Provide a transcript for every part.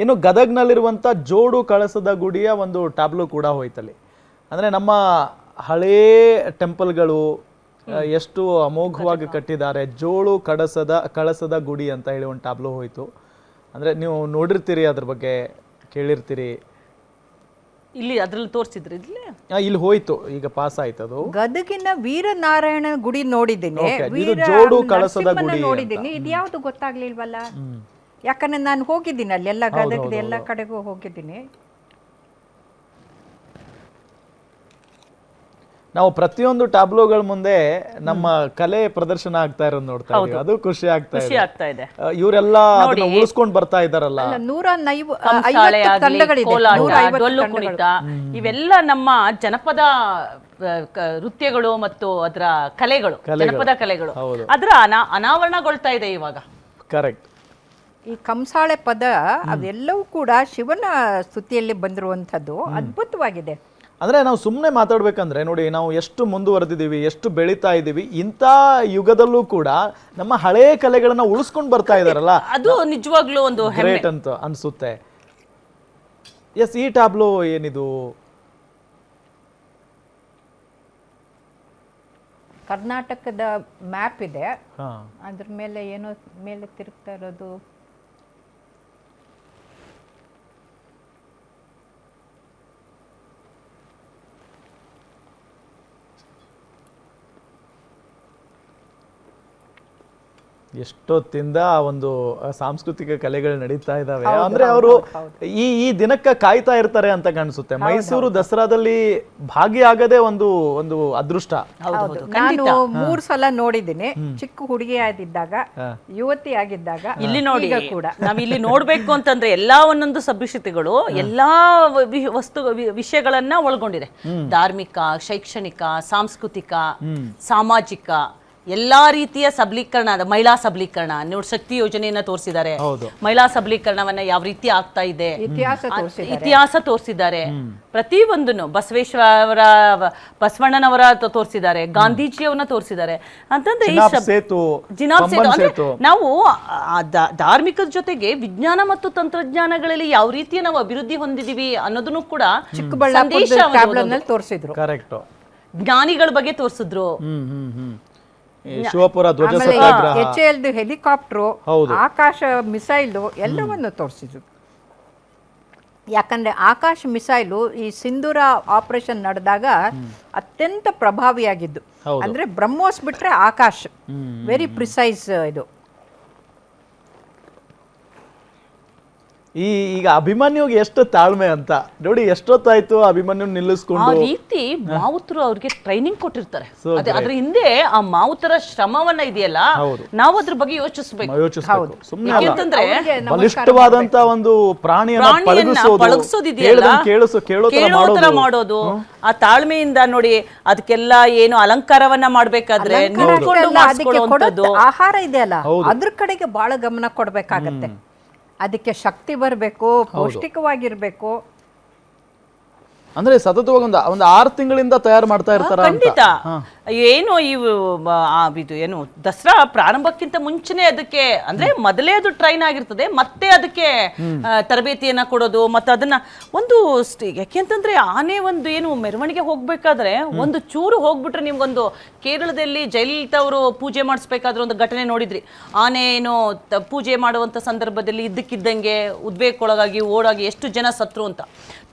ಇನ್ನು ಗದಗ್ನಲ್ಲಿರುವಂಥ ಜೋಡು ಕಳಸದ ಗುಡಿಯ ಒಂದು ಟ್ಯಾಬ್ಲೋ ಕೂಡ ಹೋಯ್ತಲ್ಲಿ. ಅಂದರೆ ನಮ್ಮ ಹಳೇ ಟೆಂಪಲ್ಗಳು ಎಷ್ಟು ಅಮೋಘವಾಗಿ ಕಟ್ಟಿದ್ದಾರೆ. ಜೋಡು ಕಳಸದ ಗುಡಿ ಅಂತ ಹೇಳಿ ಒಂದು ಟ್ಯಾಬ್ಲೋ ಹೋಯ್ತು. ಅಂದರೆ ನೀವು ನೋಡಿರ್ತೀರಿ, ಅದ್ರ ಬಗ್ಗೆ ಕೇಳಿರ್ತೀರಿ. ಇಲ್ಲಿ ಅದ್ರಲ್ಲಿ ತೋರಿಸಿದ್ರಿ, ಇಲ್ಲಿ ಹೋಯ್ತು, ಈಗ ಪಾಸ್ ಆಯ್ತು. ಅದು ಗದಗಿನ ವೀರನಾರಾಯಣ ಗುಡಿ ನೋಡಿದ್ದೀನಿ, ಜೋಡು ಕಳಸದ ಗುಡಿ ನೋಡಿದ್ದೀನಿ. ಇದು ಯಾವುದು ಗೊತ್ತಾಗ್ಲಿಲ್ವಲ್ಲ, ಯಾಕಂದ್ರೆ ನಾನು ಹೋಗಿದ್ದೀನಿ ಅಲ್ಲೆಲ್ಲ, ಗದಗದ ಎಲ್ಲ ಕಡೆಗೂ ಹೋಗಿದ್ದೀನಿ. ನಾವು ಪ್ರತಿಯೊಂದು ಟ್ಯಾಬ್ಲೋಗಳ ಮುಂದೆ ನಮ್ಮ ಕಲೆ ಪ್ರದರ್ಶನ ಆಗ್ತಾ ಇರೋದು ನೋಡ್ತಾ ಇದ್ದೀವಿ. ಅದು ಖುಷಿ ಆಗ್ತಾ ಇದೆ. ಇವರೆಲ್ಲ ಅದನ್ನ ಉಳಿಸ್ಕೊಂಡು ಬರ್ತಾ ಇದ್ದಾರಲ್ಲ. 150 ತಂಡಗಳಿದೆ, ಡೊಳ್ಳು ಕುಣಿತ, ಇವೆಲ್ಲ ನಮ್ಮ ಜನಪದ ನೃತ್ಯಗಳು ಮತ್ತು ಅದರ ಕಲೆಗಳು, ಜನಪದ ಕಲೆಗಳು. ಅದರ ಅನಾವರಣಗೊಳ್ತಾ ಇದೆ ಇವಾಗ. ಕರೆಕ್ಟ್. ಈ ಕಂಸಾಳೆ ಪದ ಅವೆಲ್ಲವೂ ಕೂಡ ಶಿವನ ಸ್ತುತಿಯಲ್ಲಿ ಬಂದಿರುವಂಥದ್ದು, ಅದ್ಭುತವಾಗಿದೆ. ಅಂದರೆ ನಾವು ಸುಮ್ಮನೆ ಮಾತಾಡ್ಬೇಕಂದ್ರೆ ನೋಡಿ, ನಾವು ಎಷ್ಟು ಮುಂದುವರೆದಿದ್ದೀವಿ, ಎಷ್ಟು ಬೆಳೀತಾ ಇದ್ದೀವಿ, ಇಂಥ ಯುಗದಲ್ಲೂ ಕೂಡ ನಮ್ಮ ಹಳೇ ಕಲೆಗಳನ್ನ ಉಳಿಸ್ಕೊಂಡು ಬರ್ತಾ ಇದಾರಲ್ಲ, ಅದು ನಿಜವಾಗ್ಲೂ ಒಂದು ಗ್ರೇಟ್ ಅಂತ ಅನ್ಸುತ್ತೆ. ಎಸ್, ಈ ಟ್ಯಾಬ್ಲೋ ಏನಿದು? ಕರ್ನಾಟಕದ ಮ್ಯಾಪ್ ಇದೆ, ಅದ್ರ ಮೇಲೆ ಏನೋ ಮೇಲೆ ತಿರುಗ್ತಾ ಇರೋದು. ಎಷ್ಟೊತ್ತಿಂದ ಒಂದು ಸಾಂಸ್ಕೃತಿಕ ಕಲೆಗಳು ನಡೀತಾ ಇದಾವೆ. ಅಂದ್ರೆ ಅವರು ಈ ದಿನಕ್ಕೆ ಕಾಯ್ತಾ ಇರ್ತಾರೆ ಅಂತ ಕಾಣಿಸುತ್ತೆ. ಮೈಸೂರು ದಸರಾದಲ್ಲಿ ಭಾಗಿಯಾಗದೆ ಒಂದು ಒಂದು ಅದೃಷ್ಟ. ನಾನು 3 ಸಲ ನೋಡಿದ್ದೀನಿ, ಚಿಕ್ಕ ಹುಡುಗಿ ಆಗಿದ್ದಾಗ, ಯುವತಿ ಆಗಿದ್ದಾಗ. ಇಲ್ಲಿ ನೋಡಿ, ನಾವ್ ಇಲ್ಲಿ ನೋಡ್ಬೇಕು ಅಂತಂದ್ರೆ ಎಲ್ಲಾ ಒಂದೊಂದು ಸಭ್ಯತೆಗಳು ಎಲ್ಲಾ ವಿಷಯಗಳನ್ನ ಒಳಗೊಂಡಿದೆ. ಧಾರ್ಮಿಕ, ಶೈಕ್ಷಣಿಕ, ಸಾಂಸ್ಕೃತಿಕ, ಸಾಮಾಜಿಕ, ಎಲ್ಲಾ ರೀತಿಯ ಸಬಲೀಕರಣ, ಮಹಿಳಾ ಸಬಲೀಕರಣ ನೋಡಿ, ಶಕ್ತಿ ಯೋಜನೆಯನ್ನ ತೋರಿಸಿದ್ದಾರೆ. ಮಹಿಳಾ ಸಬಲೀಕರಣವನ್ನ ಯಾವ ರೀತಿ ಆಗ್ತಾ ಇದೆ, ಇತಿಹಾಸ ತೋರಿಸಿದ್ದಾರೆ. ಪ್ರತಿ ಒಂದನ್ನು ಬಸವಣ್ಣನವರ ತೋರಿಸಿದ್ದಾರೆ, ಗಾಂಧೀಜಿಯವನ್ನ ತೋರಿಸಿದ್ದಾರೆ. ಅಂತಂದ್ರೆ ಜಿನಾಬ್ ಸೇತು, ನಾವು ಧಾರ್ಮಿಕದ ಜೊತೆಗೆ ವಿಜ್ಞಾನ ಮತ್ತು ತಂತ್ರಜ್ಞಾನಗಳಲ್ಲಿ ಯಾವ ರೀತಿಯ ನಾವು ಅಭಿವೃದ್ಧಿ ಹೊಂದಿದೀವಿ ಅನ್ನೋದನ್ನು ಕೂಡ ಚಿಕ್ಕಬಳ್ಳಾಪುರದಲ್ಲಿ ತೋರಿಸಿದ್ರು. ಕರೆಕ್ಟ್. ಜ್ಞಾನಿಗಳ ಬಗ್ಗೆ ತೋರಿಸಿದ್ರು. ಶಿವಪುರ ಧ್ವಜ ಸತ್ಯಾಗ್ರಹ, HAL ಹೆಲಿಕಾಪ್ಟರ್, ಆಕಾಶ ಮಿಸೈಲು ಎಲ್ಲವನ್ನು ತೋರಿಸಿದ್ರು. ಯಾಕಂದ್ರೆ ಆಕಾಶ ಮಿಸೈಲು ಈ ಸಿಂಧೂರ ಆಪರೇಷನ್ ನಡೆದಾಗ ಅತ್ಯಂತ ಪ್ರಭಾವಿಯಾಗಿದ್ದು. ಅಂದ್ರೆ ಬ್ರಹ್ಮೋಸ್ ಬಿಟ್ರೆ ಆಕಾಶ್ ವೆರಿ ಪ್ರಿಸೈಸ್ ಇದು. ಈಗ ಅಭಿಮನ್ಯುಗೆ ಎಷ್ಟು ತಾಳ್ಮೆ ಅಂತ ನೋಡಿ, ಎಷ್ಟೊತ್ತಾಯ್ತು ಅಭಿಮನ್ಯು ನಿಲ್ಲಿಸ್ಕೊಂಡು. ಆ ರೀತಿ ಮಾವುತರು ಅವ್ರಿಗೆ ಟ್ರೈನಿಂಗ್ ಕೊಟ್ಟಿರ್ತಾರೆ. ಅದ್ರ ಹಿಂದೆ ಆ ಮಾವುತರ ಶ್ರಮವನ್ನ ಇದೆಯಲ್ಲ, ನಾವು ಅದ್ರ ಬಗ್ಗೆ ಯೋಚಿಸಬೇಕು. ಯಾಕಂದ್ರೆ ಬಲಿಷ್ಠವಾದಂತ ಒಂದು ಪ್ರಾಣಿಯನ್ನ ಪಳಗಿಸೋದಿದೆಯಲ್ಲ, ಕೇಳೋತರ ಮಾಡೋದು, ಆ ತಾಳ್ಮೆಯಿಂದ ನೋಡಿ. ಅದಕ್ಕೆಲ್ಲ ಏನು ಅಲಂಕಾರವನ್ನ ಮಾಡ್ಬೇಕಾದ್ರೆ ಆಹಾರ ಇದೆಯಲ್ಲ, ಅದ್ರ ಕಡೆಗೆ ಬಹಳ ಗಮನ ಕೊಡ್ಬೇಕಾಗತ್ತೆ. ಅದಕ್ಕೆ ಶಕ್ತಿ ಬರಬೇಕು, ಪೌಷ್ಟಿಕವಾಗಿರ್ಬೇಕು. ಅಂದ್ರೆ ಸತತವಾಗಿ ಒಂದು 6 ತಿಂಗಳಿಂದ ತಯಾರು ಮಾಡ್ತಾ ಇರ್ತಾರ. ಖಂಡಿತ. ಏನು ಇದು ಏನು ದಸರಾ ಪ್ರಾರಂಭಕ್ಕಿಂತ ಮುಂಚೆನೆ ಅದಕ್ಕೆ ಅಂದ್ರೆ ಮೊದಲೇ ಅದು ಟ್ರೈನ್ ಆಗಿರ್ತದೆ, ಮತ್ತೆ ಅದಕ್ಕೆ ತರಬೇತಿಯನ್ನ ಕೊಡೋದು. ಮತ್ತೆ ಅದನ್ನ ಒಂದು ಯಾಕೆಂತಂದ್ರೆ ಆನೆ ಒಂದು ಏನು ಮೆರವಣಿಗೆ ಹೋಗ್ಬೇಕಾದ್ರೆ ಒಂದು ಚೂರು ಹೋಗ್ಬಿಟ್ರೆ, ನಿಮ್ಗೊಂದು ಕೇರಳದಲ್ಲಿ ಜಯಲಲಿತಾ ಅವರು ಪೂಜೆ ಮಾಡಿಸ್ಬೇಕಾದ್ರೆ ಒಂದು ಘಟನೆ ನೋಡಿದ್ರಿ. ಆನೆ ಏನು ಪೂಜೆ ಮಾಡುವಂತ ಸಂದರ್ಭದಲ್ಲಿ ಇದ್ದಕ್ಕಿದ್ದಂಗೆ ಉದ್ವೇಗಕ್ಕೊಳಗಾಗಿ ಓಡಾಗಿ ಎಷ್ಟು ಜನ ಸತ್ರು ಅಂತ.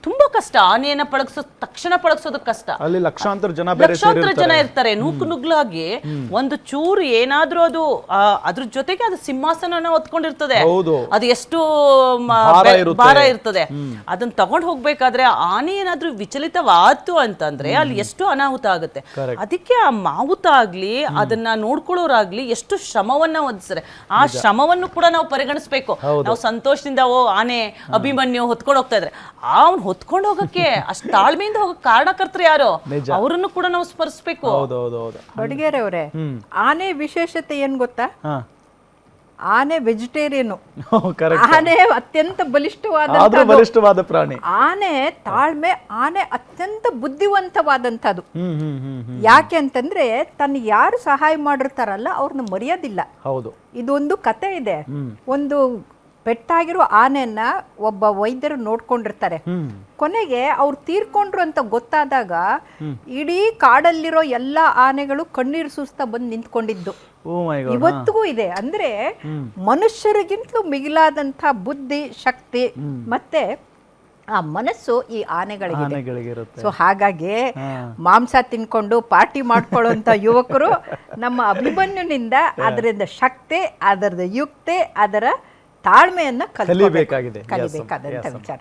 ತುಂಬಾ ಕಷ್ಟ. ಆನೆಯನ್ನ ತಕ್ಷಣ ಪಳಗಿಸೋದಕ್ಕೆ ಕಷ್ಟ. ಅಲ್ಲಿ ಲಕ್ಷಾಂತರ ಜನ ಇರ್ತಾರೆ. ನುಗ್ಲಾಗಿ ಒಂದು ಚೂರು ಏನಾದ್ರೂ ಅದು ಅದ್ರ ಜೊತೆಗೆ ಅದು ಸಿಂಹಾಸನ ಹೊತ್ಕೊಂಡಿರ್ತದೆ, ಅದು ಎಷ್ಟು ಭಾರ ಇರ್ತದೆ. ಅದನ್ನ ತಗೊಂಡ್ ಹೋಗ್ಬೇಕಾದ್ರೆ ಆನೆ ಏನಾದ್ರೂ ವಿಚಲಿತವಾತು ಅಂತಂದ್ರೆ ಅಲ್ಲಿ ಎಷ್ಟು ಅನಾಹುತ ಆಗುತ್ತೆ. ಅದಕ್ಕೆ ಆ ಮಾವುತ ಆಗ್ಲಿ ಅದನ್ನ ನೋಡ್ಕೊಳ್ಳೋರಾಗ್ಲಿ ಎಷ್ಟು ಶ್ರಮವನ್ನ ಹೊಂದಿಸ್ತಾರೆ. ಆ ಶ್ರಮವನ್ನು ಕೂಡ ನಾವು ಪರಿಗಣಿಸ್ಬೇಕು. ನಾವು ಸಂತೋಷದಿಂದ ಆನೆ ಅಭಿಮನ್ಯು ಹೊತ್ಕೊಂಡು ಹೋಗ್ತಾ ಇದ್ರೆ, ಅವ್ನು ಹೊತ್ಕೊಂಡು ಹೋಗಕ್ಕೆ ಅಷ್ಟು ತಾಳ್ಮೆಯಿಂದ ಹೋಗಕ್ಕೆ ಕಾರಣಕರ್ತರು ಯಾರು, ಅವರನ್ನು ಕೂಡ ನಾವು ಸ್ಮರಿಸಬೇಕು. ಬಡಿಗೇರಿ ಅವರೇ, ಆನೆ ವಿಶೇಷತೆ ಏನ್ ಗೊತ್ತಾ? ಆನೆ ವೆಜಿಟೇರಿಯನ್, ಆನೆ ಅತ್ಯಂತ ಬಲಿಷ್ಠವಾದ ಪ್ರಾಣಿ. ಆನೆ ತಾಳ್ಮೆ, ಆನೆ ಅತ್ಯಂತ ಬುದ್ಧಿವಂತವಾದಂಥದ್ದು. ಯಾಕೆ ಅಂತಂದ್ರೆ ತನ್ನ ಯಾರು ಸಹಾಯ ಮಾಡಿರ್ತಾರಲ್ಲ ಅವ್ರನ್ನ ಮರೆಯೋದಿಲ್ಲ. ಹೌದು. ಇದೊಂದು ಕತೆ ಇದೆ. ಒಂದು ಪೆಟ್ಟಾಗಿರೋ ಆನೆಯನ್ನ ಒಬ್ಬ ವೈದ್ಯರು ನೋಡ್ಕೊಂಡಿರ್ತಾರೆ. ಕೊನೆಗೆ ಅವ್ರು ತೀರ್ಕೊಂಡ್ರು ಅಂತ ಗೊತ್ತಾದಾಗ ಇಡೀ ಕಾಡಲ್ಲಿರೋ ಎಲ್ಲಾ ಆನೆಗಳು ಕಣ್ಣೀರು ಸುಸ್ತಾ ಬಂದು ನಿಂತ್ಕೊಂಡಿದ್ದು ಇವತ್ತಿಗೂ ಇದೆ. ಅಂದ್ರೆ ಮನುಷ್ಯರಿಗಿಂತಲೂ ಮಿಗಿಲಾದಂಥ ಬುದ್ಧಿ, ಶಕ್ತಿ ಮತ್ತೆ ಆ ಮನಸ್ಸು ಈ ಆನೆಗಳಿಗೆ. ಸೊ ಹಾಗಾಗಿ ಮಾಂಸ ತಿನ್ಕೊಂಡು ಪಾರ್ಟಿ ಮಾಡ್ಕೊಳ್ಳುವಂತ ಯುವಕರು ನಮ್ಮ ಅಭಿಮನ್ಯುನಿಂದ ಅದರಿಂದ ಶಕ್ತಿ, ಅದರದ ಯುಕ್ತಿ, ಅದರ ತಾಳ್ಮೆಯನ್ನ ಕಲಿಬೇಕಾದಂತ ವಿಚಾರ.